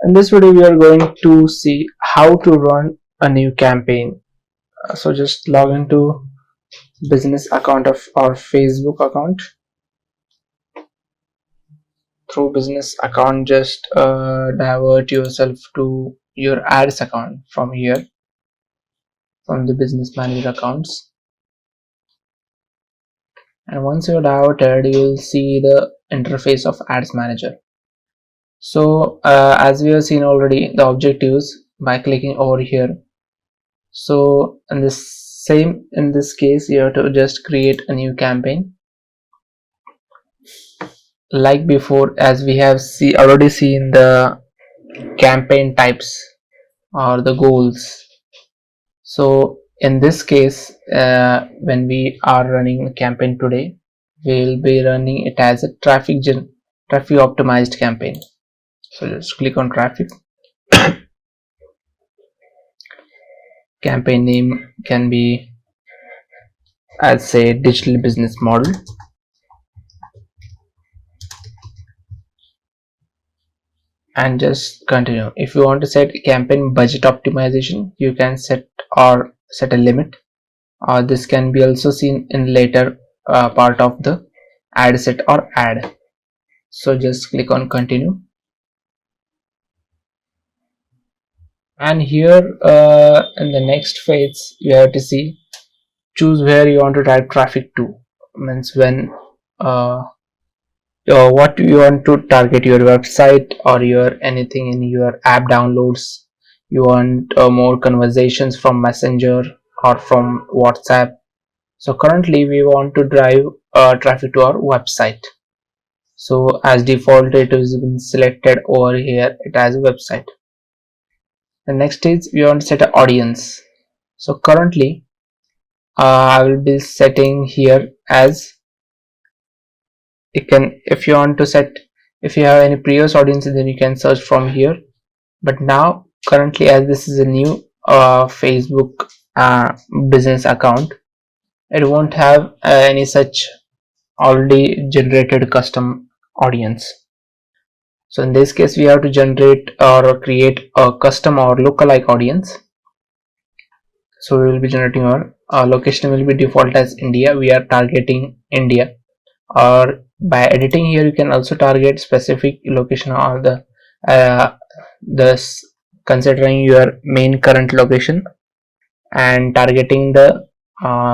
In this video, we are going to see how to run a new campaign. So just log into business account of our Facebook account. Through business account, just divert yourself to your ads account from here, from the business manager accounts. And once you're diverted, you'll see the interface of ads manager. So as we have seen already, the objectives by clicking over here. So in this case, you have to just create a new campaign like before, as we have already seen the campaign types or the goals. So in this case, when we are running a campaign today, we will be running it as a traffic optimized campaign. So just click on traffic. Campaign name can be, I'll say, digital business model. And just continue. If you want to set campaign budget optimization, you can set a limit, or this can be also seen in later part of the ad set or ad. So just click on continue, and here in the next phase you have to choose where you want to drive traffic to. Means when what you want to target, your website or your anything in your app downloads. You want more conversations from Messenger or from WhatsApp. So currently we want to drive traffic to our website. So as default, it has been selected over here, it has a website. The next is we want to set an audience. So currently I will be setting here as, if you want to set, if you have any previous audiences, then you can search from here. But now currently, as this is a new Facebook business account, it won't have any such already generated custom audience. So in this case, we have to generate or create a custom or lookalike audience. So we will be generating our location will be default as India. We are targeting India, or by editing here you can also target specific location or the considering your main current location and targeting the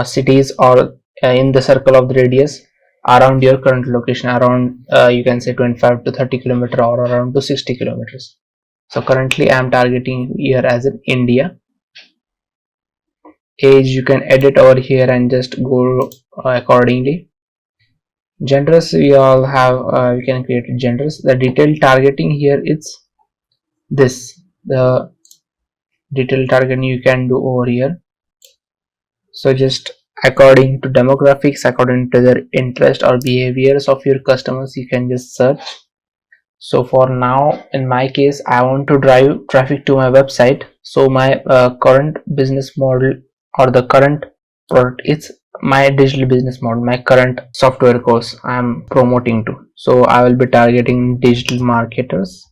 cities or in the circle of the radius around your current location, around you can say 25 to 30 kilometer or around to 60 kilometers. So currently I am targeting here as in India. Age you can edit over here and just go accordingly. Genders we all have, we can create genders. The detailed targeting here is this, the detailed targeting you can do over here. So just according to demographics, according to their interest or behaviors of your customers, you can just search. So for now, in my case, I want to drive traffic to my website. So my current business model or the current product is my digital business model, my current software course I am promoting to. So I will be targeting digital marketers.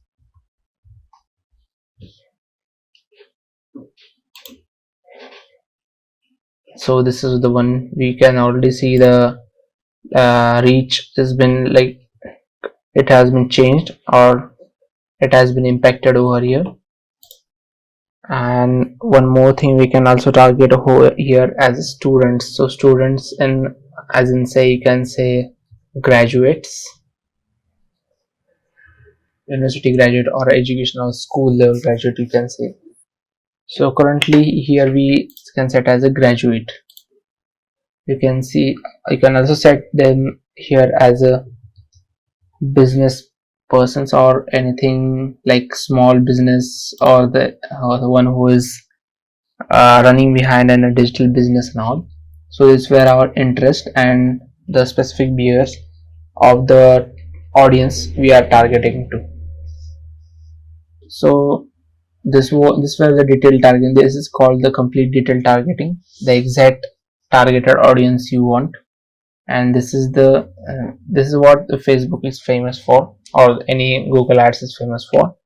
So this is the one. We can already see the reach has been like, it has been changed or it has been impacted over here. And one more thing, we can also target here as students. So students, and as in say, you can say graduates, university graduate or educational school level graduate, you can say. So currently here we can set as a graduate. You can see, you can also set them here as a business persons or anything like small business, or the one who is running behind in a digital business and all. So this is where our interest and the specific behaviors of the audience we are targeting to. So this were the detailed targeting. This is called the complete detailed targeting, the exact targeted audience you want. And this is what the Facebook is famous for, or any Google Ads is famous for.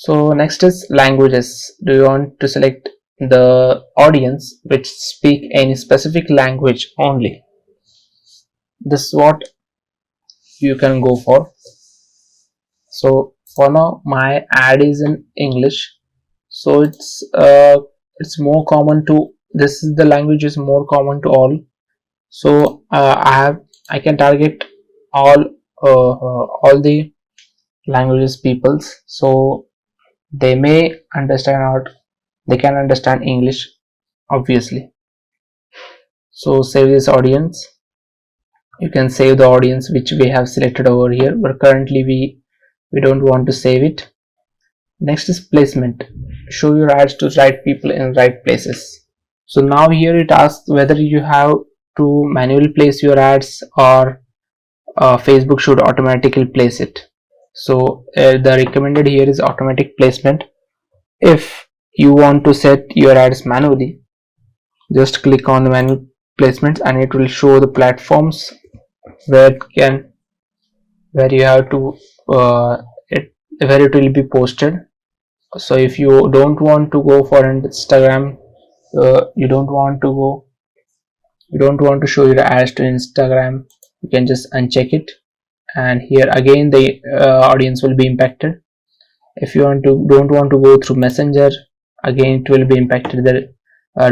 So next is languages. Do you want to select the audience which speak any specific language only? This is what you can go for. So for now my ad is in English, so it's more common to, this is the language is more common to all. So I can target all the languages peoples, so they may understand, or they can understand English obviously. So save this audience. You can save the audience which we have selected over here, but currently we don't want to save it. Next is placement. Show your ads to right people in right places. So now here it asks whether you have to manually place your ads, or Facebook should automatically place it. So the recommended here is automatic placement. If you want to set your ads manually, just click on the manual placements and it will show the platforms where you have to where it will be posted. So if you don't want to go for Instagram, you don't want to show your ads to Instagram, you can just uncheck it, and here again the audience will be impacted. If you don't want to go through Messenger, again it will be impacted, the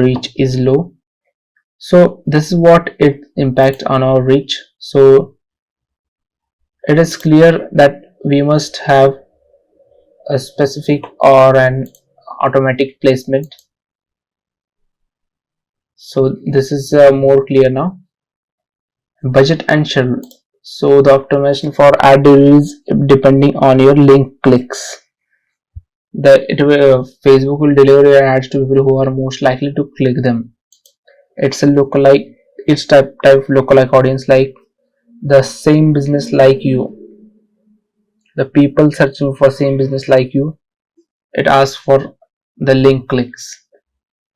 reach is low. So this is what it impacts on our reach. So it is clear that we must have a specific or an automatic placement. So this is more clear now. Budget and schedule. So the optimization for ad is depending on your link clicks. Facebook will deliver your ads to people who are most likely to click them. It's a lookalike. It's type of lookalike audience, like the same business like you. The people searching for same business like you. It asks for the link clicks.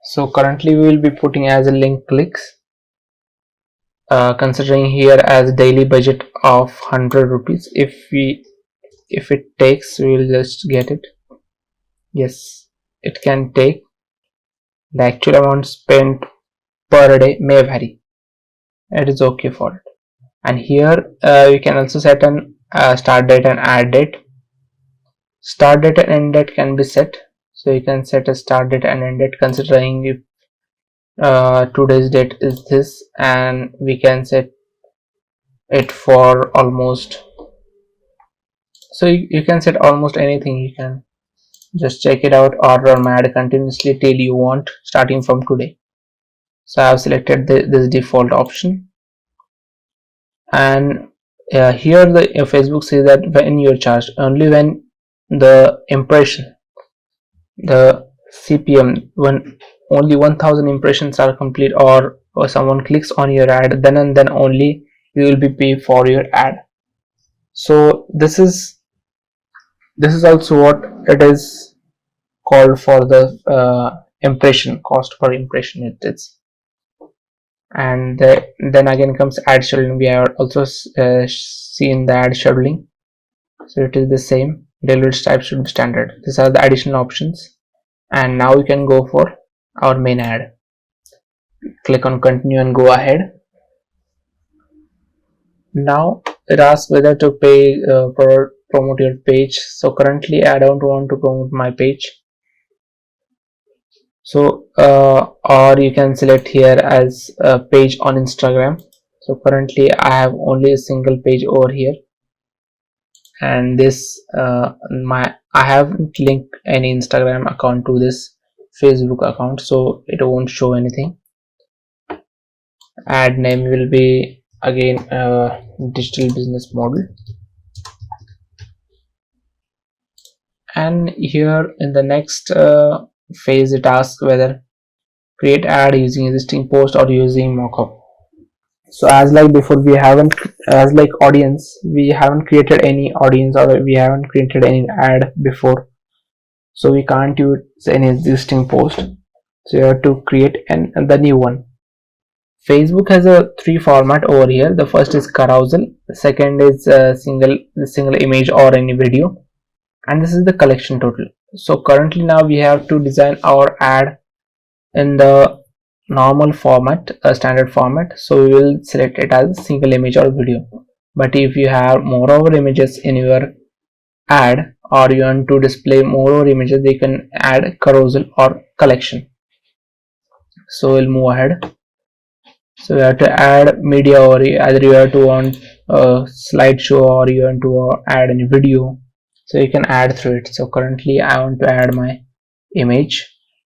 So currently we will be putting as a link clicks, considering here as daily budget of 100 rupees. If it takes, we will just get it. Yes, it can take. The actual amount spent per day may vary. It is okay for it. And here you can also set an start date and add date. Start date and end date can be set. So you can set a start date and end date, considering if today's date is this, and we can set it for almost, so you can set almost anything. You can just check it out or run ad continuously till you want, starting from today. So I have selected this default option, and here the Facebook says that when you're charged only when the impression, the CPM, when only 1000 impressions are complete, or someone clicks on your ad, then and then only you will be paid for your ad. So this is also what it is called for the impression cost per impression it is. And then again comes ad scheduling. We have also seen the ad scheduling, so it is the same. Delivery type should be standard. These are the additional options, and now we can go for our main ad. Click on continue and go ahead. Now it asks whether to pay promote your page. So currently I don't want to promote my page, so or you can select here as a page on Instagram. So currently I have only a single page over here, and this I haven't linked any Instagram account to this Facebook account, so it won't show anything. Ad name will be again digital business model, and here in the next phase it asks whether create ad using existing post or using Mockup. So as like before, we haven't, as like audience, we haven't created any audience, or we haven't created any ad before, so we can't use any existing post. So you have to create the new one. Facebook has a 3 format over here. The first is carousel, the second is single image or any video, and this is the collection total. So currently now we have to design our ad in the normal format, a standard format. So we will select it as a single image or video. But if you have moreover images in your ad, or you want to display moreover images, they can add carousel or collection. So we'll move ahead. So you have to add media, or either you have to want a slideshow or you want to add any video. So you can add through it. So currently I want to add my image.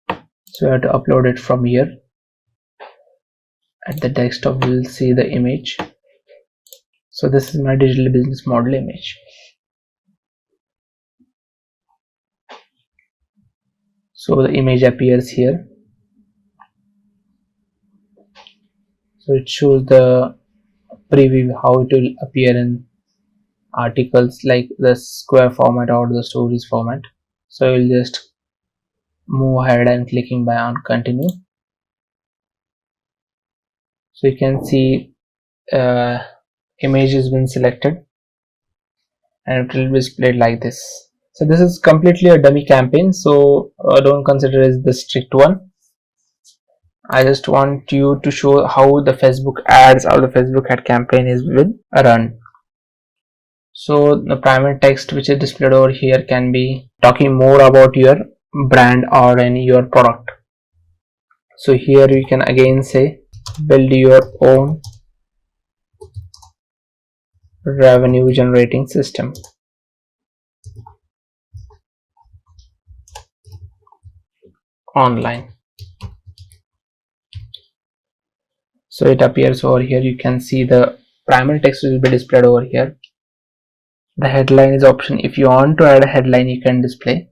So you have to upload it from here. At the desktop we will see the image. So this is my digital business model image. So the image appears here. So it shows the preview how it will appear in articles like the square format or the stories format. So we'll just move ahead and clicking by on continue. So you can see image has been selected and it will be displayed like this. So this is completely a dummy campaign, so don't consider it as the strict one. I just want you to show how the Facebook ads or the Facebook ad campaign is been run. So the primary text which is displayed over here can be talking more about your brand or any your product. So here you can again say build your own revenue generating system online. So it appears over here. You can see the primary text will be displayed over here. The headline is option. If you want to add a headline, you can display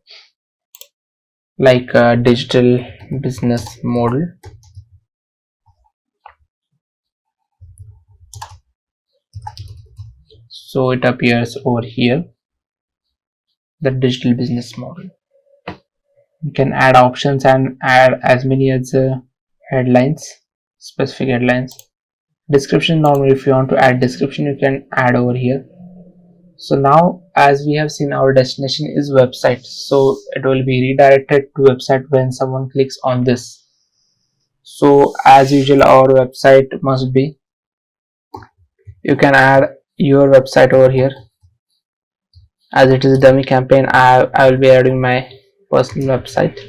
like a digital business model. So it appears over here, the digital business model. You can add options and add as many as headlines, specific headlines. Description, normally if you want to add description, you can add over here. So now as we have seen, our destination is website, so it will be redirected to website when someone clicks on this. So as usual, our website must be, you can add your website over here. As it is a dummy campaign, I will be adding my personal website.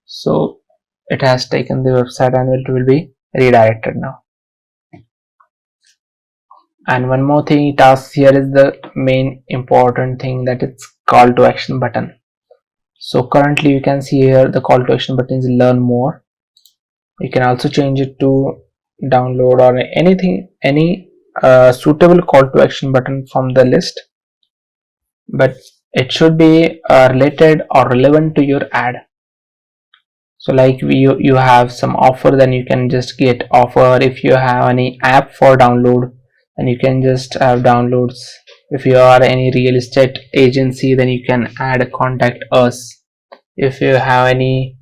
So it has taken the website and it will be redirected now. And one more thing it asks here is the main important thing, that it's call to action button. So currently you can see here the call to action button is learn more. You can also change it to download or anything, any suitable call to action button from the list, but it should be related or relevant to your ad. So like you have some offer, then you can just get offer. If you have any app for download, then you can just have downloads. If you are any real estate agency, then you can add contact us. If you have any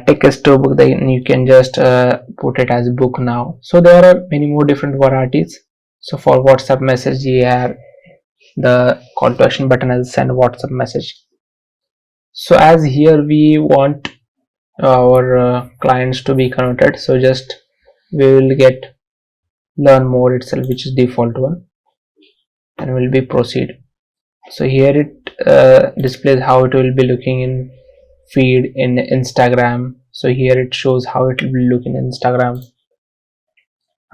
text to book, then you can just put it as book now. So there are many more different varieties. So for WhatsApp message, here the call to action button is send WhatsApp message. So as here we want our clients to be converted, so just we will get learn more itself, which is default one, and will be proceed. So here it displays how it will be looking in feed in Instagram. So here it shows how it will be looking in Instagram,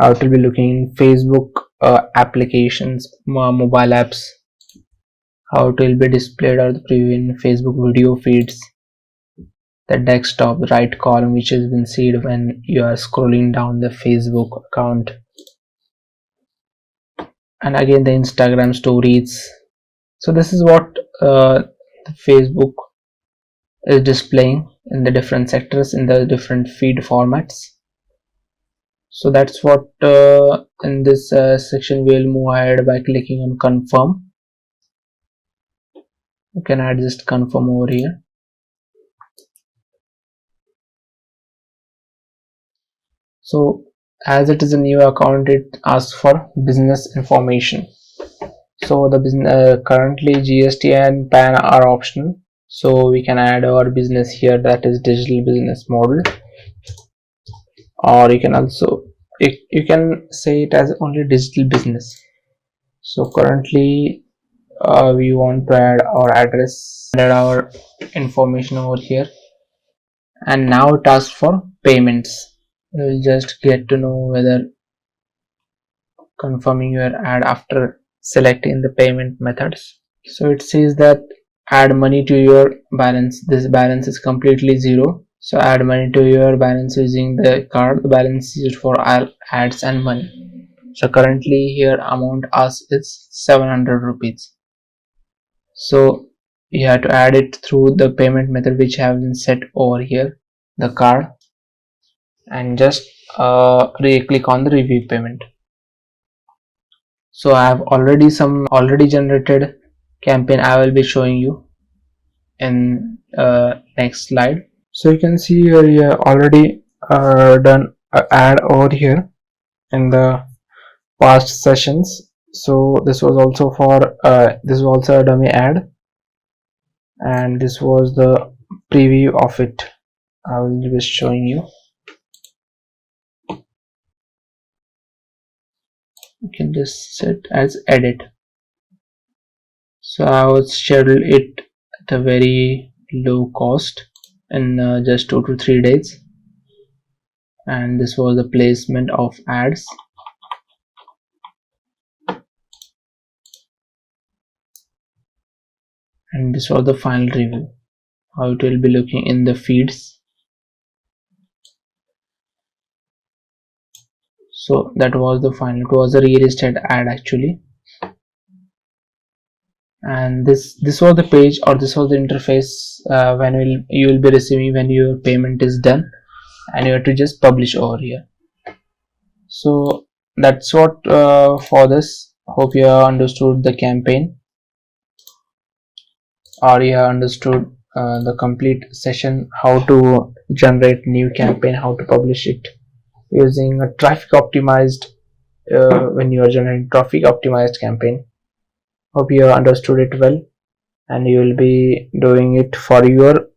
how it will be looking in Facebook applications, mobile apps, how it will be displayed or the preview in Facebook video feeds, the desktop right column which has been seen when you are scrolling down the Facebook account, and again the Instagram stories. So this is what the Facebook is displaying in the different sectors in the different feed formats. So that's what in this section we'll move ahead by clicking on confirm. You can add just confirm over here. So as it is a new account, it asks for business information. So the business currently GST and PAN are optional, so we can add our business here, that is digital business model, or you can also you can say it as only digital business. So currently we want to add our address, add our information over here, and now it asks for payments. We will just get to know whether confirming your ad after selecting the payment methods. So it says that add money to your balance. This balance is completely zero, so add money to your balance using the card. The balance used for all ads and money. So currently here amount asked is 700 rupees. So you have to add it through the payment method which have been set over here, the card, and just click on the review payment. So I have already generated campaign. I will be showing you in next slide. So you can see here you have already done an ad over here in the past sessions. So this was also for this was also a dummy ad, and this was the preview of it. I will be showing you. You can just set as edit. So I would schedule it at a very low cost in just 2 to 3 days, and this was the placement of ads. And this was the final review, how it will be looking in the feeds. So that was the final. It was a real estate ad actually, and this was the page, or this was the interface you will be receiving when your payment is done, and you have to just publish over here. So that's what for this. Hope you have understood the campaign, or you have understood the complete session, how to generate new campaign, how to publish it using a traffic optimized when you are generating traffic optimized campaign. Hope you have understood it well, and you will be doing it for your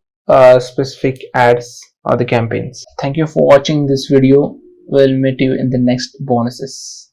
specific ads or the campaigns. Thank you for watching this video. We'll meet you in the next bonuses.